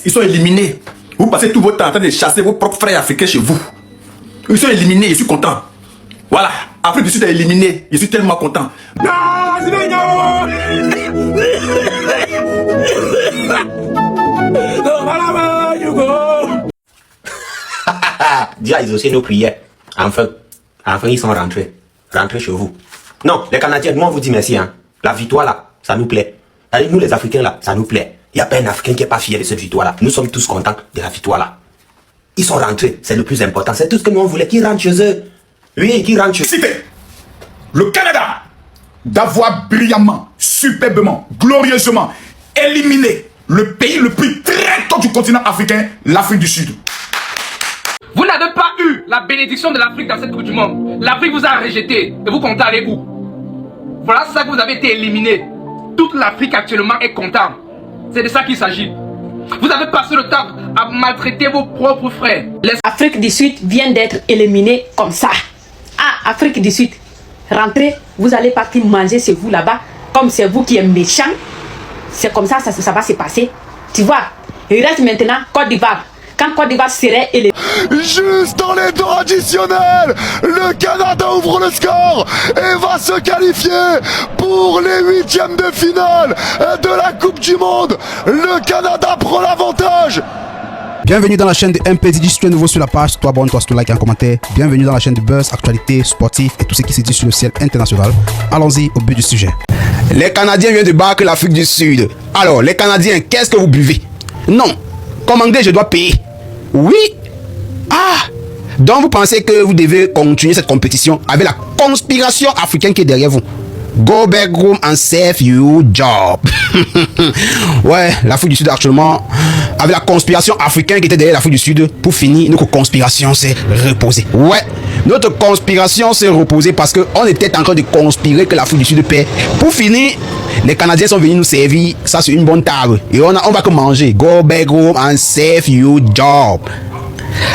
Ils sont éliminés. Vous passez tout votre temps en train de chasser vos propres frères africains chez vous. Ils sont éliminés, je suis content. Voilà, Afrique du Sud est éliminée. Je suis tellement content. Dieu a exaucé nos prières. Enfin, ils sont rentrés. Rentrés chez vous. Non, les Canadiens, nous on vous dit merci. Hein. La victoire là, ça nous plaît. Allez, nous les Africains là, ça nous plaît. Il n'y a pas un Africain qui n'est pas fier de cette victoire là. Nous sommes tous contents de la victoire là. Ils sont rentrés, c'est le plus important. C'est tout ce que nous on voulait, qu'ils rentrent chez eux. Oui, qu'ils rentrent chez eux. Cité le Canada d'avoir brillamment, superbement, glorieusement éliminé le pays le plus traître du continent africain, l'Afrique du Sud. Vous n'avez pas eu la bénédiction de l'Afrique dans cette Coupe du Monde. L'Afrique vous a rejeté. Et vous comptez aller où? Voilà ça que vous avez été éliminé. Toute l'Afrique actuellement est contente. C'est de ça qu'il s'agit. Vous avez passé le temps à maltraiter vos propres frères. L'Afrique du Sud vient d'être éliminée comme ça. Ah, Afrique du Sud, rentrez, vous allez partir manger chez vous là-bas. Comme c'est vous qui êtes méchant. C'est comme ça, ça va se passer. Tu vois, il reste maintenant Côte d'Ivoire. Quand Côte d'Ivoire serait éliminée. Juste dans les temps additionnels, le Canada ouvre le score et va se qualifier pour les huitièmes de finale de la Coupe du Monde. Le Canada prend l'avantage. Bienvenue dans la chaîne de MPDJ. Si tu es nouveau sur la page, toi abonne-toi, toi like et un commentaire. Bienvenue dans la chaîne de Buzz, actualité, sportif et tout ce qui se dit sur le ciel international. Allons-y au but du sujet. Les Canadiens viennent de battre l'Afrique du Sud. Alors, les Canadiens, qu'est-ce que vous buvez? Non, comme anglais, je dois payer. Oui. Ah, donc vous pensez que vous devez continuer cette compétition avec la conspiration africaine qui est derrière vous? Go back home and save your job. Ouais, l'Afrique du Sud actuellement, avec la conspiration africaine qui était derrière l'Afrique du Sud, pour finir, notre conspiration s'est reposée. Ouais, notre conspiration s'est reposée parce qu'on était en train de conspirer que l'Afrique du Sud paie. Pour finir, les Canadiens sont venus nous servir ça sur une bonne table. Et on va que manger. Go back home and save your job.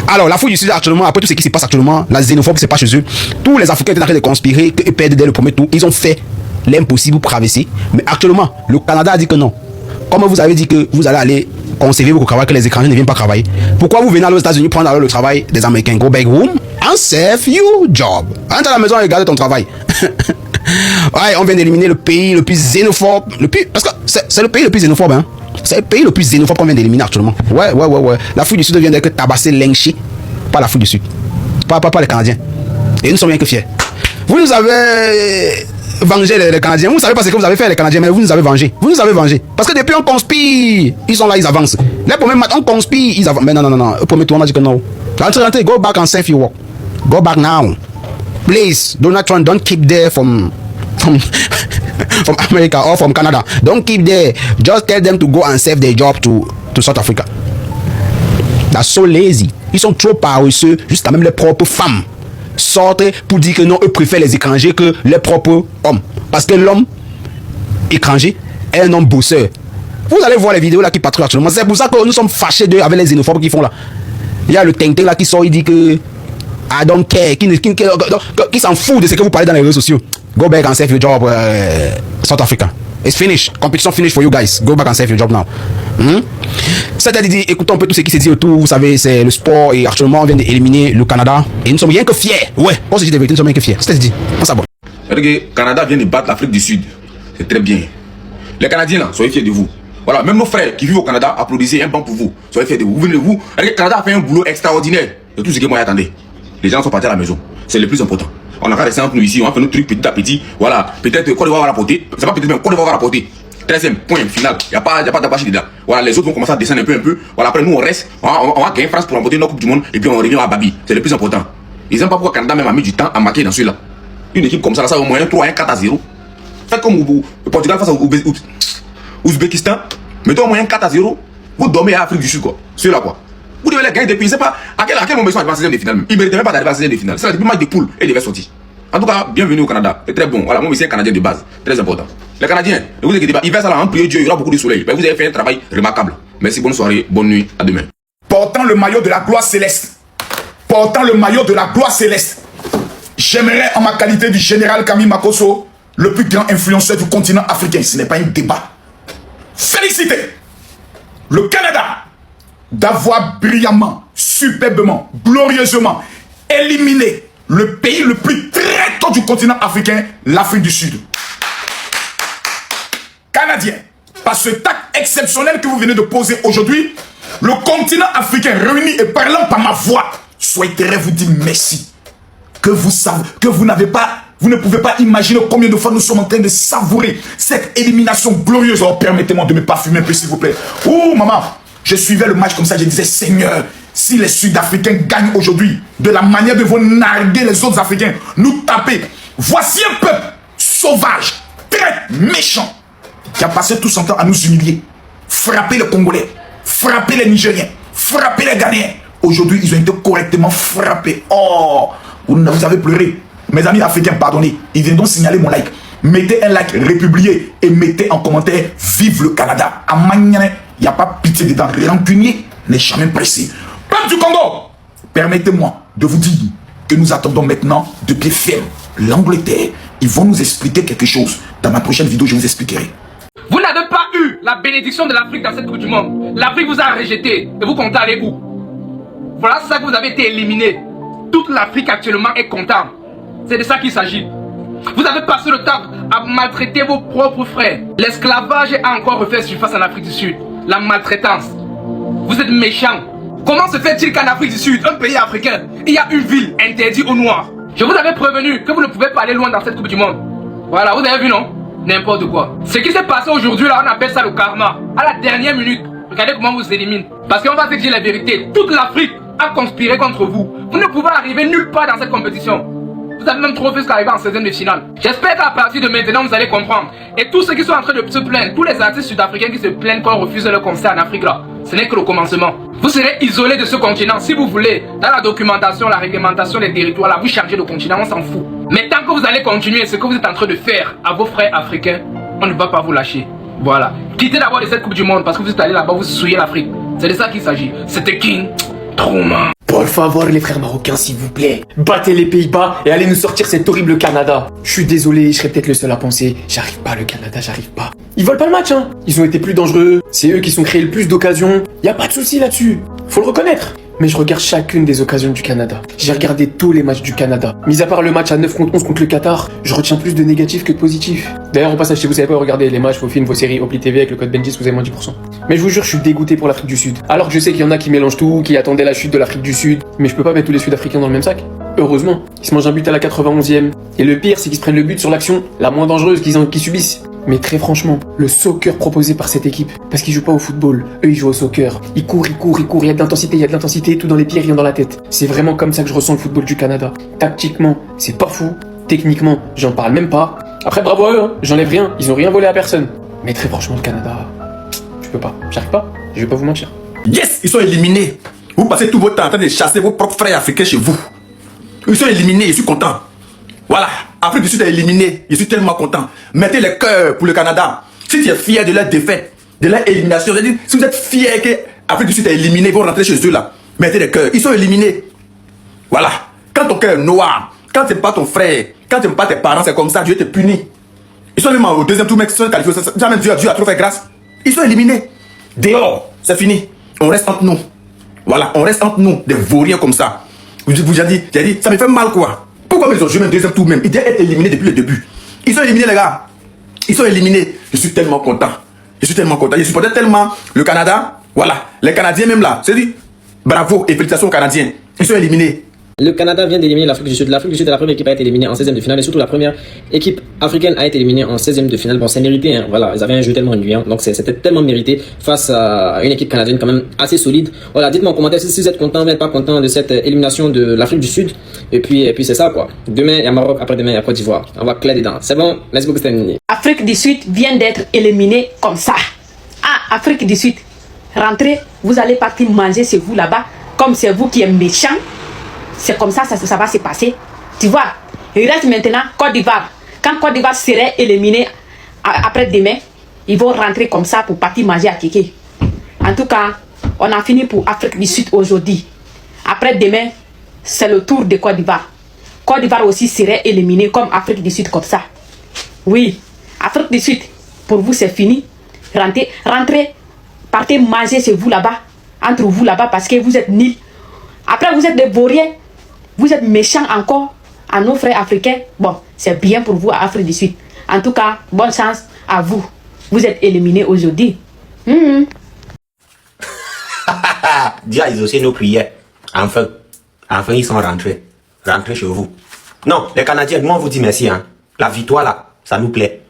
Alors, l'Afrique du Sud actuellement, après tout ce qui se passe actuellement, la xénophobie c'est pas chez eux. Tous les Africains étaient en train de conspirer qu'ils perdent dès le premier tour. Ils ont fait l'impossible pour traverser. Mais actuellement, le Canada a dit que non. Comme vous avez dit que vous allez aller conserver votre travail, que les étrangers ne viennent pas travailler. Pourquoi vous venez aux États-Unis prendre alors le travail des Américains? Go back home and save your job. Entre à la maison et regarde ton travail. Ouais, on vient d'éliminer le pays le plus xénophobe. Parce que c'est le pays le plus xénophobe, hein. C'est le pays le plus xénophobe qu'on vient d'éliminer actuellement. Ouais. L'Afrique du Sud vient d'être tabassée, lynchée par l'Afrique du Sud. Pas les Canadiens. Et nous sommes bien que fiers. Vous nous avez vengé les Canadiens. Vous ne savez pas ce que vous avez fait les Canadiens, mais vous nous avez vengé. Vous nous avez vengé. Parce que depuis on conspire, ils sont là, ils avancent. Les premiers matchs, on conspire, ils avancent. Mais non. Le premier tour, on a dit que non. Rentrez, go back and save your work. Go back now. Please, Donald Trump, don't keep there from America or from Canada. Don't keep there. Just tell them to go and save their job to South Africa. That's so lazy. Ils sont trop paresseux. Jusqu'à même les propres femmes sortent pour dire que non, eux préfèrent les étrangers que les propres hommes. Parce que l'homme étranger est un homme bosseur. Vous allez voir les vidéos là qui patrouillent actuellement. C'est pour ça que nous sommes fâchés avec les xénophobes qui font là. Il y a le Tintin là qui sort, il dit que I don't care, qui s'en fout de ce que vous parlez dans les réseaux sociaux. Go back and save your job, South Africa. It's finished. Competition finished for you guys. Go back and save your job now. C'est-à-dire, écoutons un peu tout ce qui se dit autour. Vous savez, c'est le sport et actuellement on vient d'éliminer le Canada. Et nous sommes rien que fiers. Ouais, on se dit de vérité, nous sommes rien que fiers. C'est-à-dire, on s'abonne. C'est-à-dire que le Canada vient de battre l'Afrique du Sud. C'est très bien. Les Canadiens là, soyez fiers de vous. Voilà, même nos frères qui vivent au Canada, applaudissez un banc pour vous. Soyez fiers de vous. Vous venez de vous. Le Canada a fait un boulot extraordinaire. De tout ce que moi j'attendais. Les gens sont partis à la maison. C'est le plus important. On a qu'à rester entre nous ici, on a fait notre truc petit à petit. Voilà, peut-être Côte d'Ivoire va rapporter. C'est pas peut-être même Côte d'Ivoire va rapporter. 13e point final. Il n'y a pas d'abachi dedans. Voilà, les autres vont commencer à descendre un peu. Voilà, après nous on reste. On va gagner France pour remporter notre Coupe du Monde. Et puis on revient à Babi. C'est le plus important. Ils n'aiment pas pourquoi le Canada même a mis du temps à marquer dans celui-là. Une équipe comme ça au moins 3, 1, 4 à 0. Faites comme le Portugal face au Ouzbékistan. Mettons au moins 4 à 0. Vous dormez à Afrique du Sud quoi. Celui-là quoi. Vous devez les gagner depuis, c'est pas à quel moment ils sont arrivés en 16e de finale. Ils ne méritaient même pas d'arriver en 16e de finale. C'est le match de poule et ils devaient sortir. En tout cas, bienvenue au Canada. C'est très bon. Voilà, moi je suis un Canadien de base. Très important. Les Canadiens, ne vous inquiétez pas, hiver ça là, en prier Dieu, il y aura beaucoup de soleil. Vous avez fait un travail remarquable. Merci, bonne soirée, bonne nuit, à demain. Portant le maillot de la gloire céleste. Portant le maillot de la gloire céleste. J'aimerais en ma qualité du général Camille Makosso, le plus grand influenceur du continent africain. Ce n'est pas un débat. Félicitez le Canada d'avoir brillamment, superbement, glorieusement éliminé le pays le plus traitant du continent africain, l'Afrique du Sud. Canadiens, par ce tact exceptionnel que vous venez de poser aujourd'hui, le continent africain réuni et parlant par ma voix souhaiterait vous dire merci. Que vous savez, que vous n'avez pas, vous ne pouvez pas imaginer combien de fois nous sommes en train de savourer cette élimination glorieuse. Oh, permettez-moi de me parfumer un peu, s'il vous plaît. Oh, maman, je suivais le match comme ça, je disais, Seigneur, si les Sud-Africains gagnent aujourd'hui, de la manière de vous narguer les autres Africains, nous taper, voici un peuple sauvage, très méchant, qui a passé tout son temps à nous humilier, frapper les Congolais, frapper les Nigériens, frapper les Ghanéens. Aujourd'hui, ils ont été correctement frappés. Oh, vous avez pleuré. Mes amis africains, pardonnez. Ils viennent donc signaler mon like. Mettez un like, républiez et mettez en commentaire « Vive le Canada ». À Magnane, il n'y a pas pitié dedans. Rancunier n'est jamais pressé. Peuple du Congo, permettez-moi de vous dire que nous attendons maintenant de pied ferme l'Angleterre. Ils vont nous expliquer quelque chose. Dans ma prochaine vidéo, je vous expliquerai. Vous n'avez pas eu la bénédiction de l'Afrique dans cette Coupe du Monde. L'Afrique vous a rejeté et vous comptez aller où? Voilà ça que vous avez été éliminé. Toute l'Afrique actuellement est contente. C'est de ça qu'il s'agit. Vous avez passé le temps à maltraiter vos propres frères. L'esclavage a encore refait surface en Afrique du Sud. La maltraitance. Vous êtes méchants. Comment se fait-il qu'en Afrique du Sud, un pays africain, il y a une ville interdite aux Noirs? Je vous avais prévenu que vous ne pouvez pas aller loin dans cette Coupe du Monde. Voilà, vous avez vu, non? N'importe quoi. Ce qui s'est passé aujourd'hui, là, on appelle ça le karma. À la dernière minute, regardez comment on vous élimine. Parce qu'on va se dire la vérité. Toute l'Afrique a conspiré contre vous. Vous ne pouvez arriver nulle part dans cette compétition. Vous avez même trop fait ce qu'arriver en 16e de finale. J'espère qu'à partir de maintenant, vous allez comprendre. Et tous ceux qui sont en train de se plaindre, tous les artistes sud-africains qui se plaignent qu'on refuse leur concert en Afrique, là, ce n'est que le commencement. Vous serez isolés de ce continent si vous voulez. Dans la documentation, la réglementation des territoires, là, vous changez de continent, on s'en fout. Mais tant que vous allez continuer ce que vous êtes en train de faire à vos frères africains, on ne va pas vous lâcher. Voilà. Quittez d'abord de cette Coupe du Monde parce que vous êtes allés là-bas, vous souillez l'Afrique. C'est de ça qu'il s'agit. C'était King. Trauma. Por favor, les frères marocains, s'il vous plaît. Battez les Pays-Bas et allez nous sortir cet horrible Canada. Je suis désolé, je serais peut-être le seul à penser. J'arrive pas, le Canada, j'arrive pas. Ils volent pas le match, hein. Ils ont été plus dangereux. C'est eux qui sont créés le plus d'occasions. Y a pas de souci là-dessus. Faut le reconnaître. Mais je regarde chacune des occasions du Canada. J'ai regardé tous les matchs du Canada. Mis à part le match à 9 contre 11 contre le Qatar, je retiens plus de négatifs que de positifs. D'ailleurs, au passage, si vous savez pas regarder les matchs, vos films, vos séries, Opli TV avec le code Benjis, vous avez moins 10%. Mais je vous jure, je suis dégoûté pour l'Afrique du Sud. Alors que je sais qu'il y en a qui mélangent tout, qui attendaient la chute de l'Afrique du Sud. Mais je peux pas mettre tous les Sud-Africains dans le même sac. Heureusement, ils se mangent un but à la 91e. Et le pire, c'est qu'ils se prennent le but sur l'action la moins dangereuse qu'ils subissent. Mais très franchement, le soccer proposé par cette équipe, parce qu'ils jouent pas au football, eux ils jouent au soccer. Ils courent, il y a de l'intensité, tout dans les pieds, rien dans la tête. C'est vraiment comme ça que je ressens le football du Canada. Tactiquement, c'est pas fou. Techniquement, j'en parle même pas. Après, bravo à eux, hein. J'enlève rien, ils ont rien volé à personne. Mais très franchement, le Canada, je peux pas, j'arrive pas, je vais pas vous mentir. Yes, ils sont éliminés. Vous passez tout votre temps en train de chasser vos propres frères africains chez vous. Ils sont éliminés, je suis content. Voilà, Afrique du Sud est éliminée, je suis tellement content. Mettez les cœurs pour le Canada. Si tu es fier de leur défaite, de leur élimination, c'est-à-dire si vous êtes fier que l'Afrique du Sud est éliminée, ils vont rentrer chez eux là. Mettez les cœurs, ils sont éliminés. Voilà, quand ton cœur est noir, quand tu n'aimes pas ton frère, quand tu n'aimes pas tes parents, c'est comme ça, Dieu te punit. Ils sont même au deuxième tour, mec, ils sont qualifiés, jamais Dieu a trop fait grâce. Ils sont éliminés. Dehors, c'est fini. On reste entre nous. Voilà, on reste entre nous, des vauriens comme ça. Vous j'ai dit, ça me fait mal quoi. Pourquoi ils ont joué un deuxième tour même? Ils devaient être éliminés depuis le début. Ils sont éliminés les gars. Ils sont éliminés. Je suis tellement content. Je supportais tellement le Canada. Voilà, les Canadiens même là. C'est dit, bravo et félicitations aux Canadiens. Ils sont éliminés. Le Canada vient d'éliminer l'Afrique du Sud. L'Afrique du Sud est la première équipe à être éliminée en 16e de finale et surtout la première équipe africaine a été éliminée en 16e de finale. Bon, c'est mérité, hein. Voilà, ils avaient un jeu tellement ennuyant, donc c'était tellement mérité face à une équipe canadienne quand même assez solide. Voilà, dites-moi en commentaire si vous êtes content ou pas content de cette élimination de l'Afrique du Sud. Et puis c'est ça quoi. Demain il y a Maroc, après-demain il y a Côte d'Ivoire. On va clair dedans. C'est bon, merci beaucoup, c'était terminé. Afrique du Sud vient d'être éliminée comme ça. Ah, Afrique du Sud, rentrez, vous allez partir manger chez vous là-bas, comme c'est vous qui êtes méchant. C'est comme ça, ça va se passer. Tu vois, il reste maintenant Côte d'Ivoire. Quand Côte d'Ivoire serait éliminée après demain, ils vont rentrer comme ça pour partir manger à Kéké. En tout cas, on a fini pour Afrique du Sud aujourd'hui. Après demain, c'est le tour de Côte d'Ivoire. Côte d'Ivoire aussi serait éliminée comme Afrique du Sud comme ça. Oui, Afrique du Sud, pour vous c'est fini. Rentrez, partez manger chez vous là-bas. entre vous là-bas parce que vous êtes nuls. Après, vous êtes des vauriens. Vous êtes méchants encore à nos frères africains. Bon, c'est bien pour vous à Afrique du Sud. En tout cas, bonne chance à vous. Vous êtes éliminés aujourd'hui. Dieu a exaucé nos prières. Enfin, ils sont rentrés. Rentrés chez vous. Non, les Canadiens, nous on vous dit merci. Hein. La victoire là, ça nous plaît.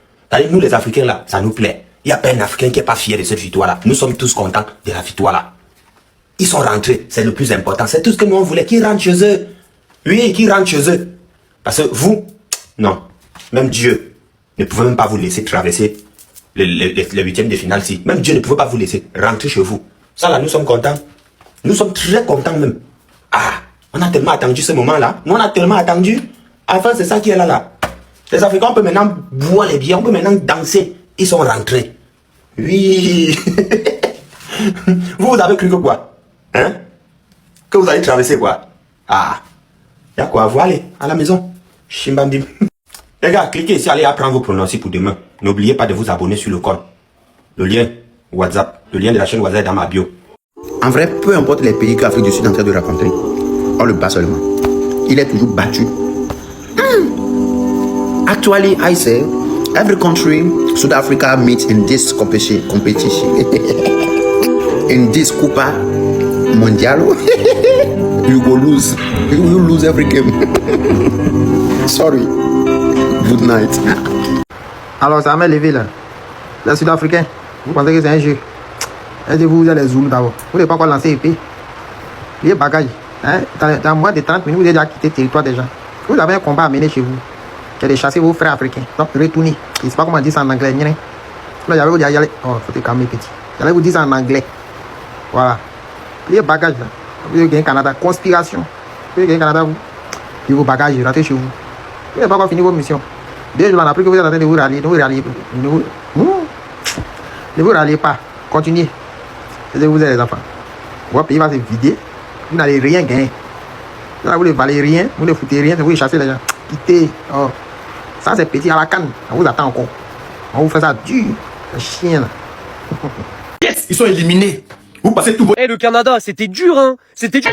Nous les Africains là, ça nous plaît. Il n'y a pas un Africain qui n'est pas fier de cette victoire là. Nous sommes tous contents de la victoire là. Ils sont rentrés, c'est le plus important. C'est tout ce que nous on voulait, qu'ils rentrent chez eux. Oui, qu'ils rentrent chez eux. Parce que vous, non, même Dieu ne pouvait même pas vous laisser traverser le huitième de finale si. Même Dieu ne pouvait pas vous laisser rentrer chez vous. Ça là, nous sommes contents. Nous sommes très contents même. Ah, on a tellement attendu ce moment-là. Nous, on a tellement attendu. Enfin, c'est ça qui est là. Les Africains, on peut maintenant boire les bières, on peut maintenant danser. Ils sont rentrés. Oui. Vous avez cru que quoi? Hein? Que vous allez traverser quoi? Ah. Il y a quoi? Vous allez à la maison. Chimbambim. Les gars, cliquez ici, allez apprendre vos pronostics pour demain. N'oubliez pas de vous abonner sur le compte. Le lien WhatsApp, le lien de la chaîne WhatsApp est dans ma bio. En vrai, peu importe les pays que l'Afrique du Sud est en train de rencontrer, on le bat seulement. Il est toujours battu. Actually, I say, every country, South Africa meets in this competition. In this Coupa Mondial, you will lose. You will lose every game. Sorry. Good night. Alors, ça m'a levé là. Les Sud-Africains, vous pensez que c'est un jeu? Aidez-vous, vous allez zoomer d'abord. Vous n'avez pas encore lancé épée. Les bagages. Hein? Dans moins de 30 minutes, vous avez déjà quitté le territoire déjà. Vous avez un combat à mener chez vous. Qui est de chasser vos frères africains. Donc, retournez. Je ne sais pas comment dire ça en anglais. Là, j'allais vous dire, oh, faut te calmer, petit. J'allais vous dire ça en anglais. Voilà. Les bagages là. Vous avez gagné Canada. Conspiration. Vous avez gagné Canada, vous. Et vos bagages, rentrez chez vous. Vous n'avez pas encore fini vos missions. 2 jours en Afrique, vous êtes en train de vous rallier. Ne vous ralliez pas. Continuez. Vous êtes les enfants. Votre pays va se vider. Vous n'allez rien gagner. Là, vous ne valez rien. Vous ne foutez rien. Vous les chassez les gens. Quittez. Oh. Ça, c'est petit à la canne. On vous attend encore. On vous fait ça dur. Le chien là. Yes, ils sont éliminés. Vous passez tout. Eh, le Canada, c'était dur, hein. C'était dur.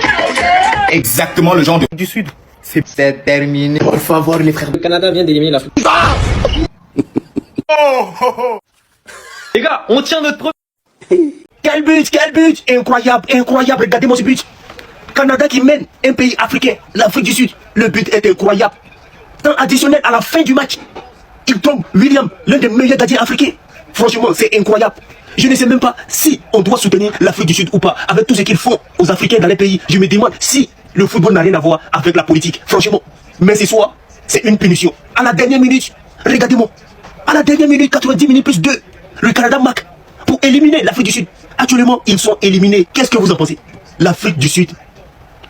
Exactement le genre du Sud. C'est terminé. Por favor, les frères. Le Canada vient d'éliminer l'Afrique. Les gars, on tient notre preuve. Quel but! Incroyable! Regardez-moi ce but! Canada qui mène un pays africain, l'Afrique du Sud. Le but est incroyable. Temps additionnel à la fin du match, il tombe William, l'un des meilleurs gardiens africains. Franchement, c'est incroyable. Je ne sais même pas si on doit soutenir l'Afrique du Sud ou pas. Avec tout ce qu'ils font aux Africains dans les pays, je me demande si le football n'a rien à voir avec la politique. Franchement. Mais ce soir, c'est une punition. À la dernière minute, regardez-moi. À la dernière minute, 90 minutes plus 2, le Canada marque pour éliminer l'Afrique du Sud. Actuellement, ils sont éliminés. Qu'est-ce que vous en pensez? L'Afrique du Sud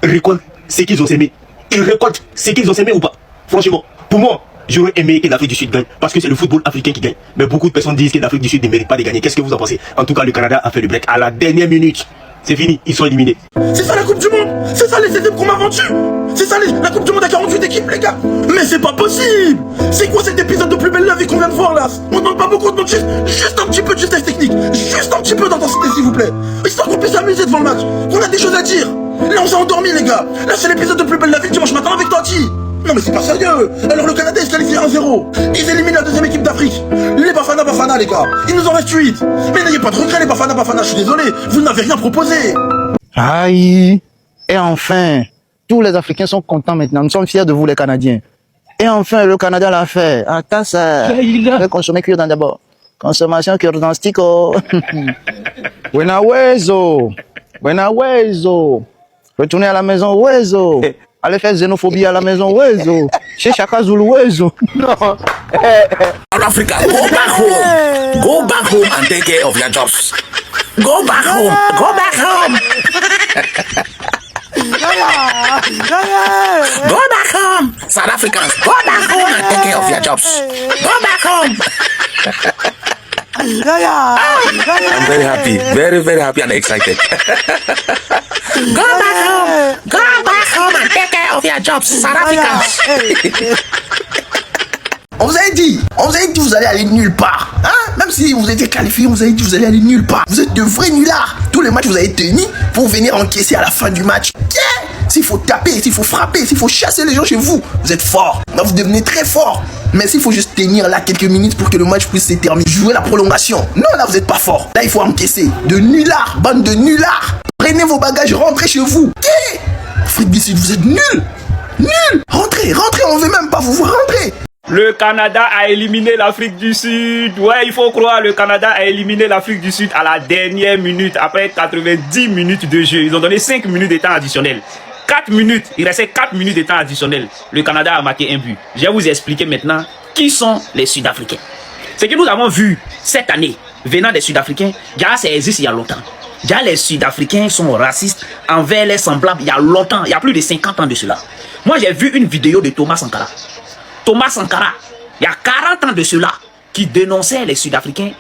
récolte ce qu'ils ont semé. Ils récoltent ce qu'ils ont semé ou pas? Franchement, pour moi, j'aurais aimé que l'Afrique du Sud gagne. Parce que c'est le football africain qui gagne. Mais beaucoup de personnes disent que l'Afrique du Sud ne mérite pas de gagner. Qu'est-ce que vous en pensez? En tout cas, le Canada a fait le break à la dernière minute. C'est fini, ils sont éliminés. C'est ça la Coupe du Monde. C'est ça les équipes qu'on m'a vendues. C'est ça la Coupe du Monde à 48 équipes, les gars. Mais c'est pas possible. C'est quoi cet épisode de Plus belle la vie qu'on vient de voir là? On demande pas beaucoup, on demande juste un petit peu de justesse technique. Juste un petit peu d'intensité, s'il vous plaît. Histoire qu'on puisse s'amuser devant le match. On a des choses à dire. Là, on s'est endormi, les gars. Là, c'est l'épisode de Plus belle la vie dimanche matin avec Tati. Non mais c'est pas sérieux. Alors le Canada est qualifié 1-0. Ils éliminent la deuxième équipe d'Afrique. Les Bafana, les gars. Il nous en reste 8. Mais n'ayez pas de regrets, les Bafana, je suis désolé. Vous n'avez rien proposé. Aïe. Et enfin, tous les Africains sont contents maintenant. Nous sommes fiers de vous, les Canadiens. Et enfin, le Canada l'a fait. Attends ça. Consommer cure d'abord. Consommation cure dans stico. Buena hueso. Retournez à la maison, hueso. Allez faire xénophobie à la maison, Wezo. Chez Chaka Zulu, Wezo. Non. South Africa, go back home. Go back home and take care of your jobs. Go back home. Go back home. Go back home. South Africans, go back home and take care of your jobs. Go back home. I'm very happy. Very, very happy and excited. Go back home. Go back home and take care of your jobs, South Africans. On vous avait dit, vous allez aller nulle part. Hein? Même si vous étiez qualifié, on vous avait dit vous allez aller nulle part. Vous êtes de vrais nullards. Tout le match, vous avez tenu pour venir encaisser à la fin du match. Yeah! S'il faut taper, s'il faut frapper, s'il faut chasser les gens chez vous, vous êtes fort. Là, vous devenez très fort. Mais s'il faut juste tenir là quelques minutes pour que le match puisse se terminer, jouer la prolongation. Non, là, vous n'êtes pas fort. Là, il faut encaisser. De nullards, bande de nullards. Prenez vos bagages, rentrez chez vous. Yeah! Afrique du Sud, vous êtes nuls. Nuls. Rentrez, rentrez, on veut même pas vous voir rentrer. Le Canada a éliminé l'Afrique du Sud. Ouais, il faut croire, le Canada a éliminé l'Afrique du Sud à la dernière minute, après 90 minutes de jeu. Ils ont donné 5 minutes de temps additionnel. 4 minutes, il restait 4 minutes de temps additionnel. Le Canada a marqué un but. Je vais vous expliquer maintenant qui sont les Sud-Africains. Ce que nous avons vu cette année, venant des Sud-Africains, déjà ça existe il y a longtemps. Déjà les Sud-Africains sont racistes envers les semblables il y a longtemps, il y a plus de 50 ans de cela. Moi j'ai vu une vidéo de Thomas Sankara. Thomas Sankara, il y a 40 ans de cela, qui dénonçait les Sud-Africains,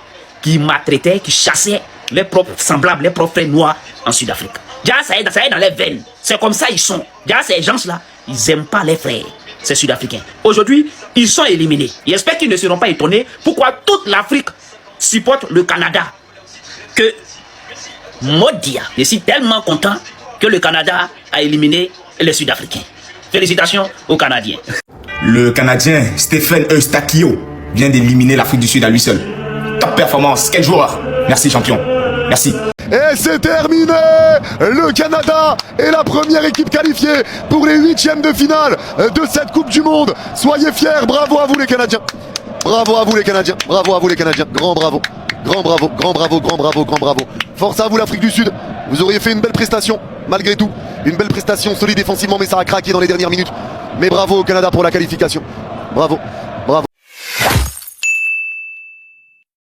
qui maltraitaient, qui chassaient les propres semblables, les propres frères noirs en Sud-Afrique. Déjà, ça est dans les veines. C'est comme ça ils sont. Déjà, ces gens-là, ils n'aiment pas les frères, ces Sud-Africains. Aujourd'hui, ils sont éliminés. J'espère qu'ils ne seront pas étonnés pourquoi toute l'Afrique supporte le Canada. Que, Modia, je suis tellement content que le Canada a éliminé les Sud-Africains. Félicitations aux Canadiens. Le Canadien Stephen Eustakio vient d'éliminer l'Afrique du Sud à lui seul. Top performance, quel joueur. Merci champion, merci. Et c'est terminé. Le Canada est la première équipe qualifiée pour les 8e de finale de cette Coupe du Monde. Soyez fiers, bravo à vous les Canadiens. Bravo à vous les Canadiens, bravo à vous les Canadiens. Grand bravo, grand bravo, grand bravo, grand bravo, grand bravo. Force à vous l'Afrique du Sud. Vous auriez fait une belle prestation, malgré tout. Une belle prestation, solide défensivement, mais ça a craqué dans les dernières minutes. Mais bravo au Canada pour la qualification. Bravo.